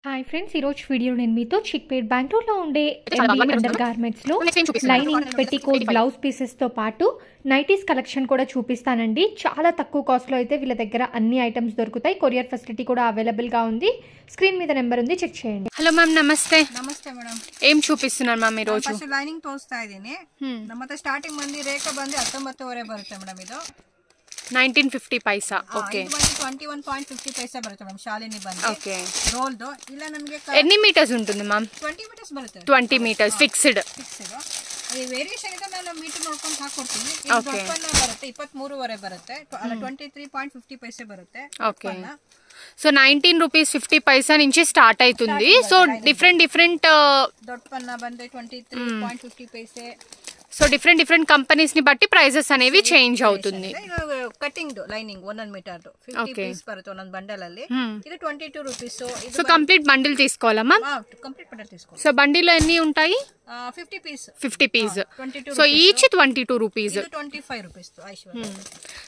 Hi friends, ఈరోజు video నేను మీతో చిక్పేట్ బెంగళూరులో ఉండే ఎంబీ అండర్ గార్మెంట్స్లో లైనింగ్ పెట్టికోట్ బ్లౌజ్ పీసెస్తో పాటు నైటీస్ కలెక్షన్ కూడా చూపిస్తానండి. చాలా తక్కువ కాస్ట్లో అయితే వీళ్ళ దగ్గర అన్ని ఐటమ్స్ దొరుకుతాయి. కొరియర్ ఫెసిలిటీ కూడా అవైలబుల్గా ఉంది. స్క్రీన్ మీద నెంబర్ ఉంది, చెక్ చేయండి. హలో మ్యామ్, నమస్తే. ನಮಸ್ತೆ ಮೇಡಮ್. ఏం చూపిస్తున్నారు మ్యామ్ ఈ రోజు? ಫಸ್ಟ್ ಲೈನಿಂಗ್ ತೋರಿಸ್ತಾ ಇದೀನಿ. ಮತ್ತೆ ಸ್ಟಾರ್ಟಿಂಗ್ ಬಂದು ರೇಖಾ ಬಂದು 19.5 ಬರುತ್ತೆ ಮೇಡಮ್. ಇದು 1950 ಪೈಸಾ. ಓಕೆ, ಇದು ಬಂದು 21.50 ಪೈಸಾ ಬರುತ್ತೆ ಮೇಡಮ್. ಶಾಲಿನಿ ಬಂದು ಓಕೆ. ರೋಲ್ದು ಇಲ್ಲ ನಮಗೆ ఎన్ని మీటర్స్ ఉంటుంది మ్యామ్? 20 ಮೀಟರ್ಸ್ ಬರುತ್ತೆ. 20 మీటర్స్ ఫిక్స్డ్. ಈ ವೇರಿಯೇಷನ್ ಇದೆ, ನಾನು ಮೀಟರ್ ನೋಡ್ಕೊಂಡು ಹಾಕೊಡ್ತೀನಿ. ಇದು ದೊಡ್ಡಪನ್ನ ಬರುತ್ತೆ 23.5 ಬರುತ್ತೆ. ಅಲ್ಲ 23.50 ಪೈಸೆ ಬರುತ್ತೆ. ఓకే. సో 19 రూపీస్ 50 పైసా నుంచి స్టార్ట్ అవుతుంది. సో డిఫరెంట్ దొడ్డపన్న ಬಂದು 23.50 పైసೆ. సో డిఫరెంట్ కంపెనీస్ ని బట్టి ప్రైసెస్ అనేవి చేంజ్ అవుతుంది. ಕಟಿಂಗ್ ಲೈನಿಂಗ್ 1 ಮೀಟರ್ 50 ಪೀಸ್ ಬರುತ್ತೆ ಒಂದೊಂದು ಬಂಡಲ್ ಅಲ್ಲಿ. ಇದು 22 ರೂಪೀಸ್. సో కంప్లీట్ బండిల్ తీసుకోవాలా మ్యామ్? కంప్లీట్ బండల్ తీసుకోవాలి. సో బండిల్లో ఎన్ని ఉంటాయి? 50 piece. 50 piece. So each 22 rupees. 25 rupees Aishwarya.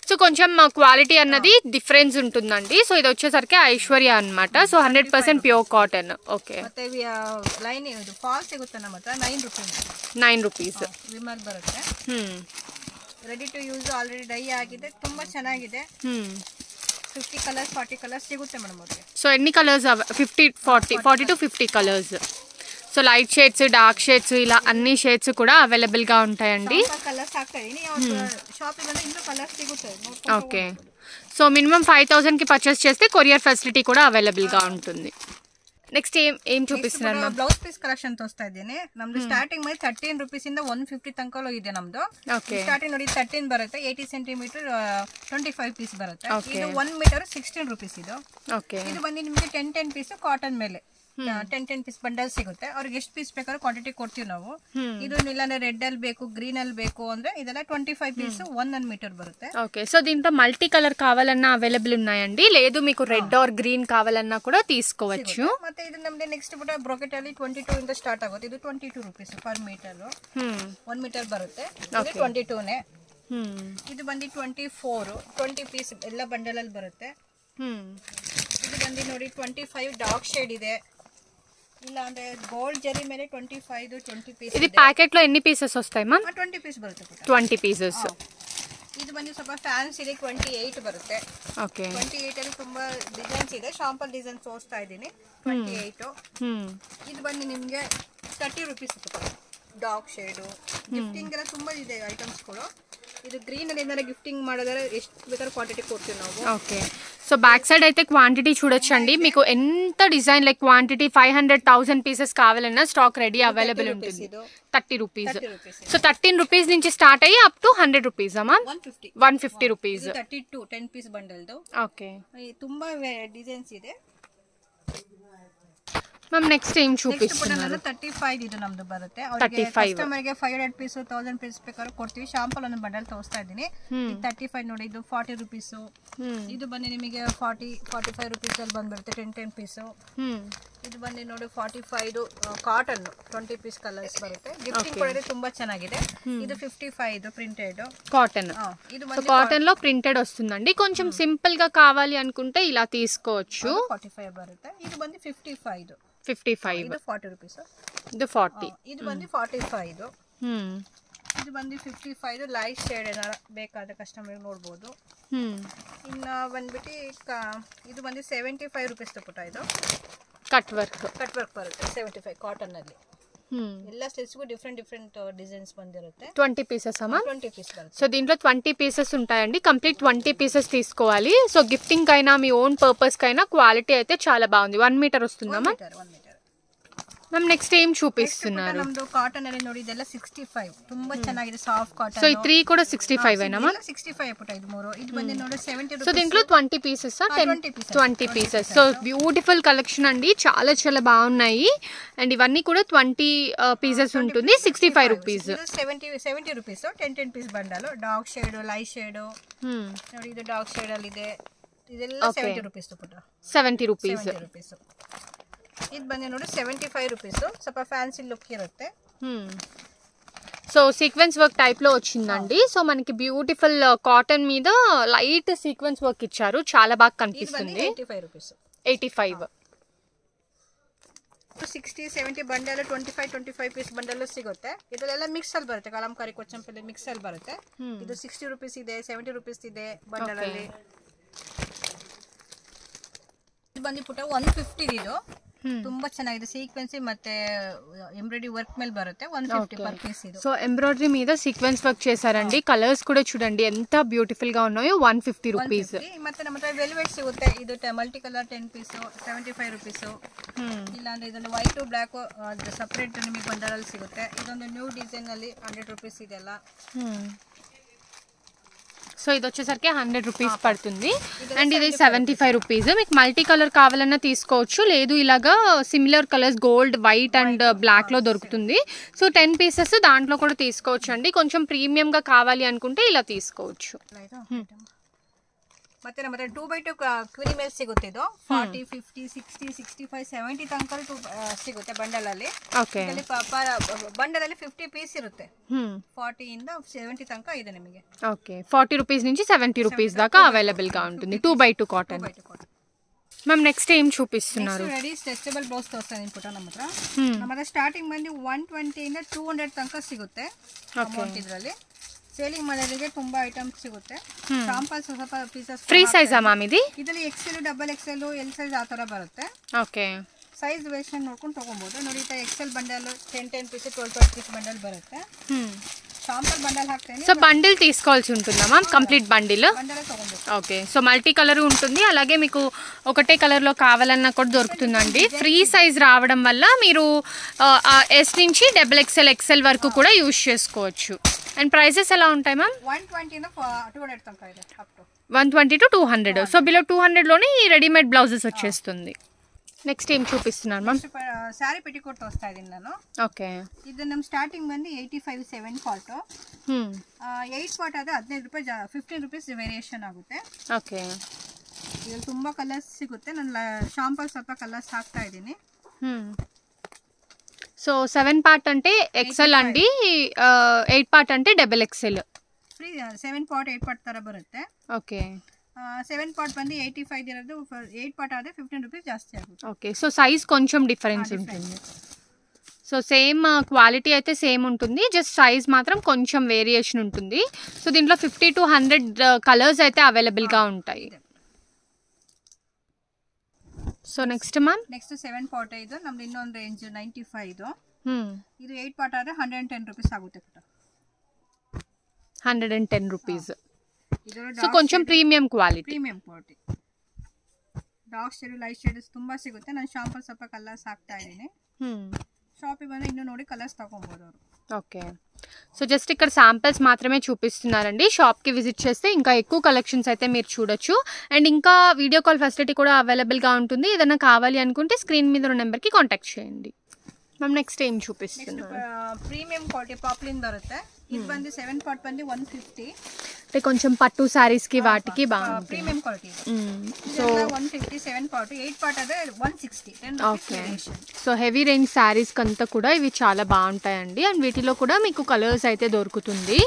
So కొంచెం క్వాలిటీ అన్నది డిఫరెన్స్ ఉంటుందండి. సో ఇది వచ్చేసరికి ఐశ్వర్య అన్నమాట. So 100% pure cotton. ఓకే. ಮತ್ತೆ ಲೈನ್ ಇದು ಫಾಲ್ ಸಿಗುತ್ತೆ ನಮ್ಮ ಹತ್ರ 9 ರೂಪೀಸ್. 9 ರೂಪೀಸ್ ವಿಮಲ್ ಬರುತ್ತೆ. Ready to use, already dye ಆಗಿದೆ, ತುಂಬಾ ಚೆನ್ನಾಗಿದೆ. 50 ಕಲರ್ಸ್ 40 ಕಲರ್ಸ್ ಸಿಗುತ್ತೆ ಮೇಡಮ್ ಅವ್ರಿಗೆ. సో ఎన్ని colours? 40 to 50 colours. So light shades, dark shades, ఇలా అన్ని షేడ్స్ కూడా అవైలబుల్ గా ఉంటాయండి. కలర్స్ ಹಾಕ್ತಾ ಇದೀನಿ. షాప్ ಬಂದ್ರೆ ಇನ್ನೂ ಕಲರ್ಸ್ ಸಿಗುತ್ತೆ. ఓకే. సో మినిమం 5000 కి పర్చేస్ చేస్తే కొరియర్ ఫెసిలిటీ కూడా అవైలబుల్ గా ఉంటుంది. నెక్స్ట్ ఏం చూపిస్తున్నారు మ్యామ్? ಬ್ಲೌಸ್ ಪೀಸ್ ಕಲೆಕ್ಷನ್ ತೋರಿಸ್ತಾ ಇದ್ದೀನಿ. ನಮ್ದು ಸ್ಟಾರ್ಟಿಂಗ್ ಮಾಡಿ 13 ರೂಪೀಸ್ ಇಂದ 150 ತನಕ ಇದೆ ನಮ್ದು. ಸ್ಟಾರ್ಟಿಂಗ್ ನೋಡಿ 13 ಬರುತ್ತೆ. 80 ಸೆಂಟಿಮೀಟರ್ 25 ಪೀಸ್ ಬರುತ್ತೆ. ಇದು 1 ಮೀಟರ್ 16 ರೂಪೀಸ್. ಇದು ಇದು ಬಂದು ನಿಮಗೆ 10 ಪೀಸ್ ಕಾಟನ್ ಮೇಲೆ 10 ಪೀಸ್ ಬಂಡಲ್ ಸಿಗುತ್ತೆ. ಅವ್ರಿಗೆ ಎಷ್ಟು ಪೀಸ್ ಬೇಕಾದ್ರೂ ಕ್ವಾಂಟಿಟಿ ಕೊಡ್ತೀವಿ ನಾವು. ಇದು ಇಲ್ಲಾಂದ್ರೆ ರೆಡ್ ಅಲ್ಲಿ ಬೇಕು, ಗ್ರೀನ್ ಅಲ್ಲಿ ಬೇಕು ಅಂದ್ರೆ ಇದೆಲ್ಲ 25 పీస్ 1 మీటర్ బರುತ್ತೆ. ఓకే. సో దీంట్లో మల్టీ కలర్ కావాలన్నా అవైలబుల్ ఉన్నాయండి. లేదు మీకు రెడ్ ఆర్ గ్రీన్ కావాలన్నా కూడా తీసుకోవచ్చు. ಮತ್ತೆ ಇದು ನಮ್ದು ನೆಕ್ಸ್ಟ್ ಬಿಟ್ಟು ಬ್ರೋಕೆಟ್ ಅಲ್ಲಿ 22 ಇಂದ ಸ್ಟಾರ್ಟ್ ಆಗುತ್ತೆ. ಇದು 22 ರೂಪೀಸ್ ಪರ್ ಮೀಟರ್. 1 ಮೀಟರ್ ಬರುತ್ತೆ. ಇದು 22 ನೇ. ಇದು ಬಂದು 24 20 ಪೀಸ್ ಎಲ್ಲ ಬಂಡಲ್ ಅಲ್ಲಿ ಬರುತ್ತೆ. ಇದು ಬಂದು ನೋಡಿ 25 ಡಾರ್ಕ್ ಶೇಡ್ ಇದೆ. ಇಲ್ಲ ಅಂದ್ರೆ ಗೋಲ್ಡ್ ಜರಿ ಮೇಲೆ 25 20 ಪೀಸ್. ఇది ప్యాకెట్ లో ఎన్ని పీసెస్ వస్తాయి మ్యామ్? 20 పీస్ ಬರುತ್ತೆ. 20 పీసెస్. ಇದು ಬಂದು ಸ್ವಲ್ಪ ಫ್ಯಾನ್ಸಿ ಇದೆ 28 ಬರುತ್ತೆ. ಓಕೆ. 28 ಅಲ್ಲಿ ತುಂಬಾ ಡಿಸೈನ್ಸ್ ಇದೆ. ಶಾಂಪಲ್ ಡಿಸೈನ್ ತೋರಿಸ್ತಾ ಇದ್ದೀನಿ. 28. ಇದು ಬಂದು ನಿಮಗೆ 30 ರೂಪೀಸ್ ಡಾರ್ಕ್ ಶೇಡು. ಗಿಫ್ಟಿಂಗ್ ಎಲ್ಲ ತುಂಬಾ ಇದೆ ಐಟಮ್ಸ್ ಗಳು. ಇದು ಗ್ರೀನ್ ಅಲ್ಲಿ ಏನಾರ గిఫ్టింగ్ ಮಾಡಿದ್ರೆ ಎಷ್ಟು ಬೇಕಾದ್ರೂ క్వాంటిటీ ಕೊಡ್ತೀವಿ ನಾವು. ఓకే. సో బ్యాక్ సైడ్ అయితే క్వాంటిటీ చూడొచ్చండి. మీకు ఎంత డిజైన్ లైక్ క్వాంటిటీ 500,000 పీసెస్ కావాలన్నా స్టాక్ రెడీ అవైలబుల్ ఉంటుంది. 30 రూపీస్. సో 13 రూపీస్ నుంచి స్టార్ట్ అయ్యి అప్ టు 100 రూపీస్ అమ్మా. 150 రూపీస్. 32 10 పీస్ ಬಂಡಲ್ದು. ఓకే. ತುಂಬಾ ಡಿಸೈನ್ಸ್ ಇದೆ మ్యామ్. నెక్స్ట్ ఏం చూపిస్తున్నారు? 35 ಇದು ನಮ್ದು ಬರುತ್ತೆ. ಅವರಿಗೆ ಕಸ್ಟಮರ್ ಗೆ 500 ಪೀಸ್ 1000 ಪೀಸ್ ಬೇಕಾದ್ರೂ ಕೊಡ್ತೀವಿ. ಶಾಂಪಲ್ ಒಂದು ಬಂಡಲ್ ತೋರಿಸ್ತಾ ಇದ್ದೀನಿ. 35 ನೋಡಿ. ಇದು 40 ರೂಪೀಸ್. ಇದು ಬಂದು ನಿಮಗೆ 45 ರೂಪೀಸ್ ಅಲ್ಲಿ ಬಂದ್ಬಿಡುತ್ತೆ 10 ಪೀಸ್. ಇದು ಬಂದು ನೋಡಿ 45 ಕಾಟನ್ 20 ಪೀಸ್ ಕಲರ್ಸ್ ಬರುತ್ತೆ. ಗಿಫ್ಟಿಂಗ್ ಕೊಡೋದು ತುಂಬಾ ಚೆನ್ನಾಗಿದೆ. ಇದು 55 ಇದು ಪ್ರಿಂಟೆಡ್ ಕಾಟನ್. ఇది కాటన్ లో ప్రింటెడ్ వస్తుందండి. కొంచెం సింపుల్ గా కావాలి అనుకుంటే ఇలా తీసుకోవచ్చు. 45 ಬರುತ್ತೆ. ಇದು ಬಂದು 55 ಇದು 40 ರೂಪೀಸ್. ಇದು 40. ಇದು ಬಂದು 45. ಇದು ಬಂದು 55 ಲೈಟ್ ಶೇಡ್ ಏನಾರ ಬೇಕಾದ ಕಸ್ಟಮರ್ ನೋಡ್ಬೋದು. ಇನ್ನು ಬಂದ್ಬಿಟ್ಟು ಇದು ಬಂದು 75 ರೂಪೀಸ್ ತಗೊಳ್ತಾ. ಇದು ಕಟ್ ವರ್ಕ್ ಬರುತ್ತೆ 75 ಕಾಟನ್ ಅಲ್ಲಿ. ಎಲ್ಲ ಸ್ಲಿಟ್ಸ್ಗೂ ಡಿಫ್ರೆಂಟ್ ಡಿಸೈನ್ಸ್ ಬಂದಿರುತ್ತೆ. 20 పీసెస్ అమ్మా. 20 పీస్ బರುತ್ತೆ. సో దీంట్లో 20 పీసెస్ ఉంటాయండి. కంప్లీట్ 20 పీసెస్ తీసుకోవాలి. సో గిఫ్టింగ్ కైనా మీ ఓన్ పర్పస్ కైనా క్వాలిటీ అయితే చాలా బాగుంది. 1 మీటర్ వస్తుందమ్మా. 1 మీటర్. మ్యామ్ నెక్స్ట్ ఏం చూపిస్తున్నారు? ನಮ್ದು ಕಾಟನ್ ಅಲ್ಲಿ ನೋಡಿ ಇದೆಲ್ಲ 65 ತುಂಬಾ ಚೆನ್ನಾಗಿದೆ. Soft cotton. సో ఈ 3 కూడా 65 ఏనమ్మా? 65 ಪುಟ. ಇದು 3. ಇದು ಬಂದು ನೋಡಿ 70 ರೂಪಾಯಿ. సో దీంట్లో 20 pieces 20 pieces. So beautiful collection అండి. చాలా చాలా బాగున్నాయి. అండ్ ఇవన్నీ కూడా 20 పీసెస్ ఉంటుంది. 65 rupees. 70 rupees 10 piece bundle. Dark shade light shade ನೋಡಿ. ಇದು ಡಾರ್ಕ್ ಶೇಡ್ ಅಲ್ಲಿ ಇದೆ. ಇದೆಲ್ಲ 70 ರೂಪೀಸ್ ಪುಟ. 70 ರೂಪೀಸ್. ಇದು ಬಂದು ನೋಡಿ 75 ರೂಪೀಸ್. ಸ್ವಲ್ಪ ಫ್ಯಾನ್ಸಿ ಲುಕ್ ಇರುತ್ತೆ. సో సీక్వెన్స్ వర్క్ టైప్ లో వచ్చిందండి. సో మనకి బ్యూటిఫుల్ కాటన్ మీద లైట్ సీక్వెన్స్ వర్క్ ఇచ్చారు. చాలా బాగా కనిపిస్తుంది. 85 రూపీస్. 85. 60-70 ಬಂಡಲ್ 25 ಪೀಸ್ ಬಂಡಲ್ ಸಿಗುತ್ತೆ. ಇದೆಲ್ಲ ಮಿಕ್ಸ್ ಅಲ್ಲಿ ಬರುತ್ತೆ, ಕಲಂಕಾರಿ ಕೊಚ್ಚಂಪಲ್ಲಿ ಮಿಕ್ಸ್ ಅಲ್ಲಿ ಬರುತ್ತೆ. ಇದು 60 ರೂಪೀಸ್ ಇದೆ, 70 ರೂಪೀಸ್ ಇದೆ ಬಂಡಲ್ ಅಲ್ಲಿ. ಇದು ಬಂದ್ಬಿಟ್ಟು 150 ಇದು ತುಂಬಾ ಚೆನ್ನಾಗಿದೆ, ಸೀಕ್ವೆನ್ಸಿ ಮತ್ತೆ ఎంబ్రాయిడరీ వర్క్ ಮೇಲೆ బರುತ್ತೆ. 150 పర్ పీస్ ఇది. సో ఎంబ్రాయిడరీ మీద సీక్వెన్స్ వర్క్ చేశారండి. కలర్స్ కూడా చూడండి ఎంత బ్యూటిఫుల్ గా ఉన్నాయో. 150 రూపీస్. ಮತ್ತೆ ನಮ್ಮ ಹತ್ರ ವೆಲ್ವೆಟ್ ಸಿಗುತ್ತೆ. ಇದು ಮಲ್ಟಿ ಕಲರ್ 10 ಪೀಸ್ 75 ರೂಪೀಸ್. ಇಲ್ಲ ಅಂದ್ರೆ ಇದೊಂದು ವೈಟ್ ಬ್ಲಾಕ್ ಸಪರೇಟ್ ನಿಮಗೆ ಬಂಡಲ್ ಸಿಗುತ್ತೆ. ಇದೊಂದು ನ್ಯೂ ಡಿಸೈನ್ ಅಲ್ಲಿ 100 ರೂಪೀಸ್ ಇದೆಲ್ಲ. సో ఇది వచ్చేసరికి 100 రూపీస్ పడుతుంది. అండ్ ఇది 75 రూపీస్. మీకు మల్టీ కలర్ కావాలన్నా తీసుకోవచ్చు, లేదు ఇలాగా similar colours gold, white and black లో దొరుకుతుంది. సో 10 పీసెస్ దాంట్లో కూడా తీసుకోవచ్చు అండి. కొంచెం ప్రీమియం గా కావాలి అనుకుంటే ఇలా తీసుకోవచ్చు. ಮತ್ತೆ ನಮ್ಮ 2x2 ಕ್ವೀನ್ ಮೇಲೆ ಸಿಗುತ್ತೆ. ಇದು 40, 50, 60, 65, 70 ತನಕ ಸಿಗುತ್ತೆ ಬಂಡಲ್ ಅಲ್ಲಿ. ಬಂಡಲ್ ಅಲ್ಲಿ 50 ಪೀಸ್ ಇರುತ್ತೆ. 40 ಇಂದ 70 ತನಕ ಇದೆ ನಿಮಗೆ. ఓకే, 40 రూపీస్ నుంచి 70 రూపీస్ దాకా అవైలబుల్ గా ఉంటుంది. 2x2 cotton. మ్యామ్ నెక్స్ట్ ఏం చూపిస్తున్నారు? రెడీ స్ట్రెచబుల్ బ్లౌస్ తోస్తాను ఇన్పుట్ ನಮ್ಮ ಹತ್ರ ಸ್ಟಾರ್ಟಿಂಗ್ ಬಂದು 120 ಇಂದ 200 ತನಕ ಸಿಗುತ್ತೆ ಅಮೌಂಟ್. ಇದರಲ್ಲಿ ಸೇಲಿಂಗ್ ಮಾಡೋರಿಗೆ ತುಂಬಾ ಐಟಮ್ಸ್ ಸಿಗುತ್ತೆ. ಶಾಂಪಲ್ಸ್ ಸ್ವಲ್ಪ ಪೀಸಸ್ ಫ್ರೀ ಸೈಜ್ ಮ್ಯಾಮ್ ಇದು? ಇದರಲ್ಲಿ XL, XXL, L ಸೈಜ್ ಆ ತರ ಬರುತ್ತೆ. ಓಕೆ, ಸೈಜ್ ವೇರಿಯೇಷನ್ ನೋಡ್ಕೊಂಡು ತಗೊಬಹುದು. ನೋಡಿ XL bundle 10 piece 12 piece bundle ಬರುತ್ತೆ. ಶಾಂಪಲ್ ಬಂಡಲ್ ಹಾಕ್ತೇನೆ. సో బండిల్ తీసుకోవాల్సి ఉంటుందా ma'am? Complete bundle. Okay, so multi colour ఉంటుంది. అలాగే మీకు ఒకటే కలర్ లో కావాలన్నా కూడా దొరుకుతుందండి. ఫ్రీ సైజ్ రావడం వల్ల మీరు S నుంచి XXL, XL వరకు కూడా యూజ్ చేసుకోవచ్చు. అండ్ ప్రైసెస్ ఎలా ఉంటాయి మ్యామ్? 120 to 200. సో బిలో 200 లోనే ఈ రెడీమేడ్ బ్లౌజెస్ వచ్చేస్తుంది. నెక్స్ట్ ఏం చూపిస్తున్నారు మ్యామ్? సారీ పెట్టికోట్ వస్తా ಇದೀನಿ ನಾನು. ఓకే, ಇದು ನಮ್ಮ ಸ್ಟಾರ್ಟಿಂಗ್ ಬಂದು 85 7 ಪಾರ್ಟ್. 8 ಪಾರ್ಟ್ ಆದ್ರೆ 15 ರೂಪಾಯಿ 15 ರೂಪೀಸ್ ವೇರಿಯೇಷನ್ ಆಗುತ್ತೆ. ಓಕೆ, ಇದರಲ್ಲಿ ತುಂಬಾ ಕಲರ್ಸ್ ಸಿಗುತ್ತೆ. ನಾನು ಶಾಂಪಲ್ ಸ್ವಲ್ಪ ಕಲರ್ಸ್ ಹಾಕ್ತಾ ಇದ್ದೀನಿ. సో 7 పార్ట్ అంటే XL అండి, 8 పార్ట్ అంటే XXL. ಫ್ರೀ 7 ಪಾರ್ಟ್ 8 ಪಾರ್ಟ್ ತರ ಬರುತ್ತೆ. ఓకే, 7 ಪಾರ್ಟ್ ಬಂದು 85 ಇರೋದು, 8 ಪಾರ್ಟ್ ಆದ್ರೆ 15 ರೂಪೀಸ್ ಜಾಸ್ತಿ ಆಗುತ್ತೆ. ఓకే, సో సైజ్ కొంచెం డిఫరెన్స్ ఉంటుంది. సో సేమ్ క్వాలిటీ అయితే సేమ్ ఉంటుంది, జస్ట్ సైజ్ మాత్రం కొంచెం వేరియేషన్ ఉంటుంది. సో దీంట్లో 50 to 100 కలర్స్ అయితే అవైలబుల్ గా ఉంటాయి. So next ma'am? Next 7 part ಇದು ನಮ್ದು ಇನ್ನೊಂದು ರೇಂಜ್ 95 ಇದು. ಇದು 8 ಪಾರ್ಟ್ ಆದ್ರೆ 110 ರೂಪೀಸ್ ಆಗುತ್ತೆ. 110 రూపీస్. సో కొంచెం premium quality. Dark shade, light shades ತುಂಬಾ ಸಿಗುತ್ತೆ. ನಾನು ಶಾಂಪಲ್ ಸ್ವಲ್ಪ ಕಲರ್ಸ್ ಹಾಕ್ತಾ ಇದ್ದೀನಿ. షాప్కి ಬಂದು ಇನ್ನೂ ನೋಡಿ కలర్స్ తగ్గಬಹುದು ಅವರು. ఓకే, సో జస్ట్ ఇక్కడ శాంపిల్స్ మాత్రమే చూపిస్తున్నారండి. షాప్కి విజిట్ చేస్తే ఇంకా ఎక్కువ కలెక్షన్స్ అయితే మీరు చూడొచ్చు. అండ్ ఇంకా వీడియో కాల్ ఫెసిలిటీ కూడా అవైలబుల్గా ఉంటుంది. ఏదైనా కావాలి అనుకుంటే స్క్రీన్ మీద ఉన్న నెంబర్కి కాంటాక్ట్ చేయండి. మ్యామ్ నెక్స్ట్ ఏం చూపిస్తున్నారు? ప్రీమియం క్వాలిటీ పాప్లిన్ బರುತ್ತೆ. ఇది ಬಂದು 7 ಪಾರ್ಟ್ ಬಂದು 150. అంటే కొంచెం పట్టు సారీస్ కి వాటికి బాగుంటుంది. Premium quality. So 150 7 part, 8 part అదే 160. Okay, so heavy range sarees కంతా కూడా ఇవి చాలా బాగుంటాయండి. అండ్ వీటిలో కూడా మీకు కలర్స్ అయితే దొరుకుతుంది.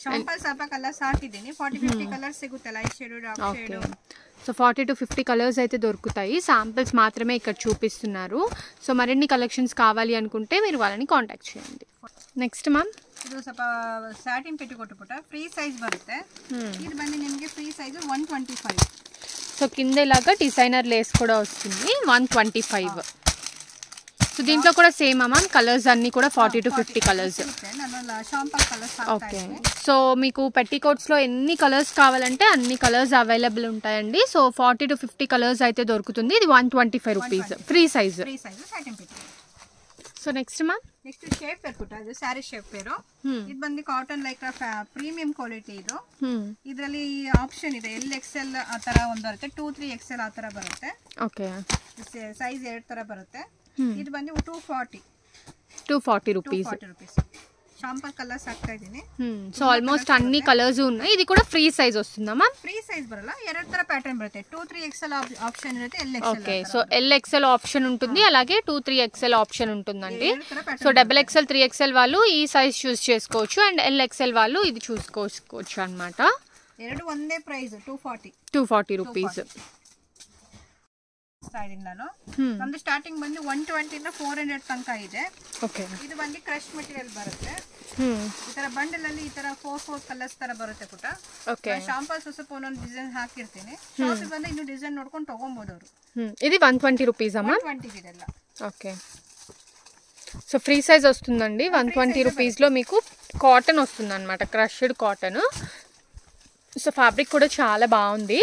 ಶಾಂಪಲ್ ಸ್ವಲ್ಪ ಕಲರ್ಸ್ ಹಾಕಿದ್ದೀನಿ. 40-50 కలర్స్ ಸಿಗುತ್ತೆ. Light shade, dark shade. So 40 to 50 colours అయితే దొరుకుతాయి. శాంపిల్స్ మాత్రమే ఇక్కడ చూపిస్తున్నారు. సో మరిన్ని కలెక్షన్స్ కావాలి అనుకుంటే మీరు వాళ్ళని కాంటాక్ట్ చేయండి. Next ma'am? ಇದು ಸ್ವಲ್ಪ ಸ್ಯಾಟಿನ್ ಪೆಟ್ಟಿಕೋಟ್ ಪುಟ ಫ್ರೀ ಸೈಜ್ ಬರುತ್ತೆ. ಇದು ಬಂದು ನಿಮಗೆ ಫ್ರೀ ಸೈಜ್ 125. సో కింద ఇలాగా డిజైనర్ లేస్ కూడా వస్తుంది. 125. సో దీంట్లో కూడా సేమ్ మ్యామ్ కలర్స్ అన్ని కూడా 40 to 50 కలర్స్. ఓకే, సో మీకు పెట్టికోట్స్లో ఎన్ని కలర్స్ కావాలంటే అన్ని కలర్స్ అవైలబుల్ ఉంటాయండి. సో 40 to 50 కలర్స్ అయితే దొరుకుతుంది. ఇది 125 rupees free size. So next ma'am? Next shape pair ಪುಟ್ಟ, ಅದು ಸ್ಯಾರಿ ಶೇಪ್ ಪೇರು. ಇದು ಬಂದು ಕಾಟನ್ ಲೈಕ್ ಪ್ರೀಮಿಯಂ ಕ್ವಾಲಿಟಿ. ಇದು ಇದರಲ್ಲಿ ಆಪ್ಷನ್ ಇದೆ. LXL ಆ ತರ ಒಂದು ಬರುತ್ತೆ, 2-3 XL ಆ ತರ ಬರುತ್ತೆ. ಓಕೆ, ಸೈಜ್ 2 ತರ ಬರುತ್ತೆ. ಇದು ಬಂದು 240 రూపీస్. ಶಾಂಪಲ್ ಕಲರ್ಸ್ ಹಾಕ್ತಾ ಇದ್ದೀನಿ. సో ఆల్మోస్ట్ అన్ని కలర్స్ ఉన్నాయి. ఇది కూడా ఫ్రీ సైజ్ వస్తుందా మ్యామ్? ಫ್ರೀ ಸೈಜ್ ಬರಲ್ಲ, 2 ತರ ಪ್ಯಾಟರ್ನ್ ಬರುತ್ತೆ. 2-3 XL ఆప్షన్ ఇರುತ್ತೆ. ఓకే, సో LXL ఆప్షన్ ఉంటుంది, అలాగే 2-3 XL ఆప్షన్ ఉంటుందండి. సో XXL 3XL వాళ్ళు ఈ సైజ్ చూస్ చేసుకోవచ్చు. అండ్ LXL వాళ్ళు ఇది చూసుకోవచ్చు అన్నమాట. ಎರಡು ಒಂದೇ ಪ್ರೈಸ್ 240 రూపీస్. ತೋರಿಸ್ತಾ ಇದ್ದೀನಿ ನಾನು. ನಮ್ದು ಸ್ಟಾರ್ಟಿಂಗ್ ಬಂದು 120 ಇಂದ 400 ತನಕ ಇದೆ. ಇದು ಬಂದು ಕ್ರಶ್ ಮೆಟೀರಿಯಲ್ ಬರುತ್ತೆ. ಈ ತರ ಬಂಡಲ್ ಅಲ್ಲಿ ಈ ತರ 4 ಕಲರ್ಸ್ ತರ ಬರುತ್ತೆ ಪುಟ. ಶಾಂಪಲ್ ಸ್ವಲ್ಪ ಒಂದೊಂದು ಡಿಸೈನ್ ಹಾಕಿರ್ತೀನಿ. ಶಾಪಿಗೆ ಬಂದು ಇನ್ನು ಡಿಸೈನ್ ನೋಡ್ಕೊಂಡು ತಗೊಬಹುದು ಅವರು. ఇది 120 రూపీస్ అమ్మా. 120 ಇದೆಲ್ಲ. ఓకే. సో ఫ్రీ సైజ్ వస్తుందండి. 120 రూపీస్లో మీకు కాటన్ వస్తుంది అనమాట, క్రష్డ్ కాటన్. సో ఫ్యాబ్రిక్ కూడా చాలా బాగుంది.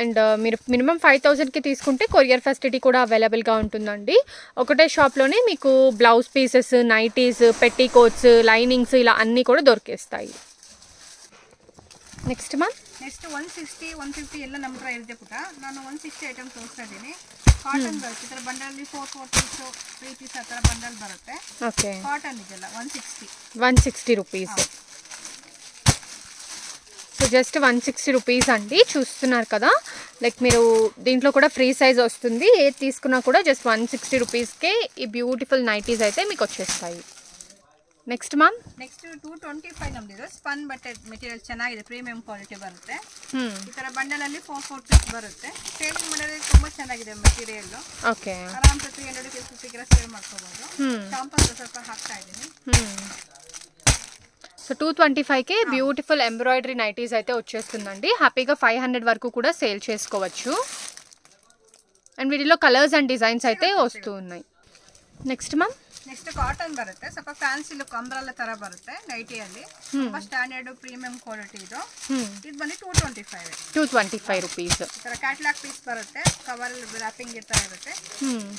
అండ్ మీరు మినిమం 5000కి తీసుకుంటే కొరియర్ ఫెసిలిటీ కూడా అవైలబుల్గా ఉంటుందండి. ఒకటే షాప్లోనే మీకు బ్లౌజ్ పీసెస్, నైటీస్, పెట్టీకోట్స్, లైనింగ్స్ ఇలా అన్నీ కూడా దొరికేస్తాయి. నెక్స్ట్ ನೆಕ್ಸ್ಟ್ 160 150 ಎಲ್ಲ ನಮ್ಮ ಹತ್ರ ಇರುತ್ತೆ ಪುಟ. ನಾನು 160 ಐಟಮ್ ತೋರಿಸ್ತಾ ಇದ್ದೀನಿ. ಕಾಟನ್ ಬರುತ್ತೆ. ಈ ಥರ ಬಂಡಲಲ್ಲಿ 4 ಪೀಸ್ 3 ಪೀಸ್ ಆ ಥರ ಬಂಡಲ್ ಬರುತ್ತೆ. ಓಕೆ. ಕಾಟನ್ ಇದೆಲ್ಲ 160 రూపీస్. సో జస్ట్ 160 రూపీస్ అండి. చూస్తున్నారు కదా, లైక్ మీరు దీంట్లో కూడా ఫ్రీ సైజ్ వస్తుంది. ఏది తీసుకున్నా కూడా జస్ట్ 160 రూపీస్కే ఈ బ్యూటిఫుల్ నైటీస్ అయితే మీకు వచ్చేస్తాయి. నెక్స్ట్ మ్యామ్, నెక్స్ట్ 225 ನಮ್ದು ಸ್ಪನ್ ಬಟ್ಟೆ ಮೆಟೀರಿಯಲ್ ಚೆನ್ನಾಗಿದೆ, ಪ್ರೀಮಿಯಂ ಕ್ವಾಲಿಟಿ ಬರುತ್ತೆ. ಈ ತರ ಬಂಡಲ್ ಅಲ್ಲಿ 4 ಪೀಸ್ ಬರುತ್ತೆ. ಸೇಲಿಂಗ್ ಮಾಡೋದು ತುಂಬಾ ಚೆನ್ನಾಗಿದೆ ಮೆಟೀರಿಯಲ್. ಓಕೆ. ಆರಾಮ್ 350 ಗೆ ಸೇಲ್ ಮಾಡ್ಕೋಬಹುದು. ಶಾಂಪಲ್ ಸ್ವಲ್ಪ ಹಾಕ್ತಾ ಇದ್ದೀನಿ. సో 225కే బ్యూటిఫుల్ ఎంబ్రాయిడరీ నైటీస్ అయితే వచ్చేస్తుందండి. హ్యాపీగా 500 వరకు కూడా సేల్ చేసుకోవచ్చు. అండ్ వీటిలో కలర్స్ అండ్ డిజైన్స్ అయితే వస్తూ ఉన్నాయి. నెక్స్ట్ మ్యామ్, ನೆಕ್ಸ್ಟ್ ಕಾಟನ್ ಬರುತ್ತೆ. ಸ್ವಲ್ಪ ಫ್ಯಾನ್ಸಿ ಲುಕ್ ಅಂಬ್ರೆಲ್ಲಾ ತರ ಬರುತ್ತೆ ನೈಟಿಯಲ್ಲಿ. ತುಂಬಾ ಸ್ಟ್ಯಾಂಡರ್ಡ್ ಪ್ರೀಮಿಯಂ ಕ್ವಾಲಿಟಿ ಇದು. ಇದು ಬಂದು 225 రూపీస్. ಈ ತರ ಕ್ಯಾಟಲಾಗ್ ಪೀಸ್ ಬರುತ್ತೆ. ಕವರ್ ರ್ಯಾಪಿಂಗ್ ಈ ತರ ಇರುತ್ತೆ.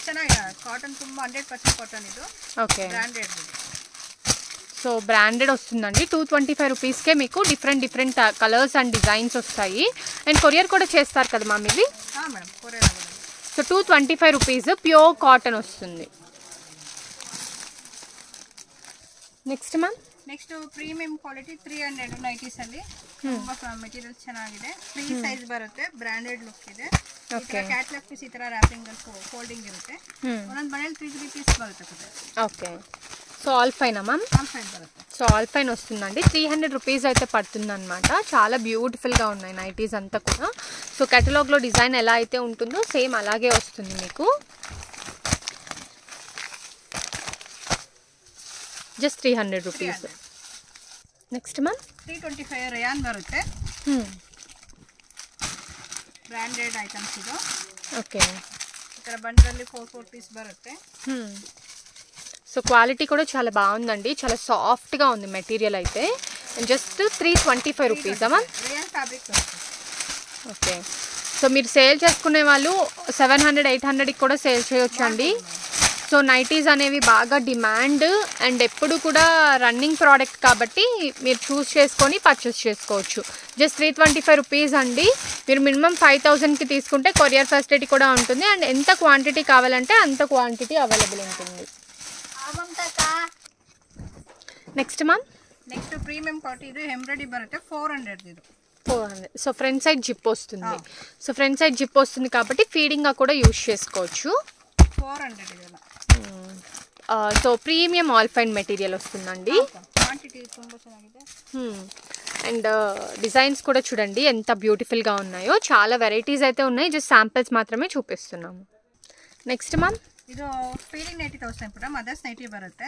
ಚೆನ್ನಾಗಿದೆ. ಕಾಟನ್ ತುಂಬಾ 100% ಕಾಟನ್ ಇದು. ఓకే. ಬ್ರಾಂಡೆಡ್. సో బ్రాండెడ్ వస్తుందండి. 225 రూపీస్కే మీకు డిఫరెంట్ కలర్స్ అండ్ డిజైన్స్ వస్తాయి. అండ్ కొరియర్ కూడా చేస్తారు కదా మ్యామ్ ఇది? Madam, courier. So 225 rupees pure cotton వస్తుంది. Next ma'am, next premium quality 300 nighties ಅಲ್ಲಿ ತುಂಬಾ ಮೆಟೀರಿಯಲ್ ಚೆನ್ನಾಗಿದೆ. ಫ್ರೀ ಸೈಜ್ ಬರುತ್ತೆ, ಬ್ರಾಂಡೆಡ್ ಲುಕ್ ಇದೆ. ಕ್ಯಾಟಲಾಗ್ ಪೀಸ್ ಈ ತರ ರ್ಯಾಪಿಂಗ್ ಅಲ್ಲಿ ಫೋಲ್ಡಿಂಗ್ ಇರುತ್ತೆ. ಒಂದೊಂದು ಮನೇಲಿ 3 ಪೀಸ್ ಬರುತ್ತೆ. Okay. So all fine ma'am? All fine బರುತ್ತೆ. సో ఆల్ ఫైన్ వస్తుందండి. 300 రూపీస్ అయితే పడుతుంది అనమాట. చాలా బ్యూటిఫుల్గా ఉన్నాయి నైటీస్ అంతా కూడా. సో కేటలాగ్లో డిజైన్ ఎలా అయితే ఉంటుందో సేమ్ అలాగే వస్తుంది మీకు. Just 300 rupees. Next ma'am, 325 rayon ಬರುತ್ತೆ. ಬ್ರಾಂಡೆಡ್ ಐಟಮ್ಸ್ ಇದು. ఓకే. ಈ ತರ ಬಂಡಲಲ್ಲಿ 4 ಪೀಸ್ ಬರುತ್ತೆ. సో క్వాలిటీ కూడా చాలా బాగుందండి. చాలా సాఫ్ట్గా ఉంది మెటీరియల్ అయితే. Just 325 rupees ma'am. Rayon fabric వస్తుంది. ఓకే. సో మీరు సేల్ చేసుకునే వాళ్ళు 700 800కి కూడా సేల్ చేయొచ్చు అండి. సో నైటీస్ అనేవి బాగా డిమాండ్ అండ్ ఎప్పుడు కూడా రన్నింగ్ ప్రోడక్ట్ కాబట్టి మీరు చూస్ చేసుకొని పర్చేస్ చేసుకోవచ్చు. జస్ట్ 325 రూపీస్ అండి. మీరు మినిమం 5000కి తీసుకుంటే కొరియర్ ఫెసిలిటీ కూడా ఉంటుంది. అండ్ ఎంత క్వాంటిటీ కావాలంటే అంత క్వాంటిటీ అవైలబుల్ ఉంటుంది. Next ma'am, next premium quality ఇది ఎంబ్రాయిడరీ బರುತ್ತೆ. 400 ఇది. 400. సో ఫ్రంట్ సైడ్ జిప్ వస్తుంది. సో ఫ్రంట్ సైడ్ జిప్ వస్తుంది కాబట్టి ఫీడింగ్గా కూడా యూజ్ చేసుకోవచ్చు. 400 ಇದೆಲ್ಲ. So premium all fine material వస్తుందండి. క్వాంటిటీ ತುಂಬಾ ಚೆನ್ನಾಗಿದೆ. అండ్ డిజైన్స్ కూడా చూడండి ఎంత బ్యూటిఫుల్గా ఉన్నాయో. చాలా వెరైటీస్ అయితే ఉన్నాయి. జస్ట్ శాంపిల్స్ మాత్రమే చూపిస్తున్నాము. నెక్స్ట్ మ్యామ్, ಇದು ಫೀಡಿಂಗ್ ನೈಟಿ ತೋರಿಸ್ತೀನಿ ಪುಟ. ಮದರ್ಸ್ ನೈಟಿ ಬರುತ್ತೆ.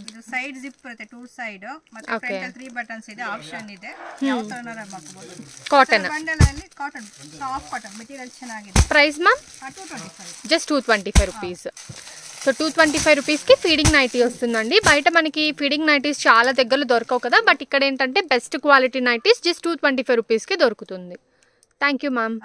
ಇದು ಸೈಡ್ ಜಿಪ್ ಬರುತ್ತೆ, 2 ಸೈಡ್ ಮತ್ತೆ ಫ್ರಂಟ್ ಅಲ್ಲಿ 3 ಬಟನ್ಸ್ ಇದೆ. ಆಪ್ಷನ್ ಇದೆ, ಯಾವ ತರನಾರ ಮಾಡ್ಕೋಬಹುದು. ಕಾಟನ್ ಬಂಡಲ್ ಅಲ್ಲಿ ಕಾಟನ್, ಸಾಫ್ಟ್ ಕಾಟನ್ ಮೆಟೀರಿಯಲ್ ಚೆನ್ನಾಗಿದೆ. Price ma'am? 225. Just 225 rupees. So 225 రూపీస్కి ఫీడింగ్ నైటీ వస్తుందండి. బయట మనకి ఫీడింగ్ నైటీస్ చాలా దగ్గరలో దొరకవు కదా, బట్ ఇక్కడ ఏంటంటే బెస్ట్ క్వాలిటీ నైటీస్ జస్ట్ 225 రూపీస్కి దొరుకుతుంది. Thank you ma'am.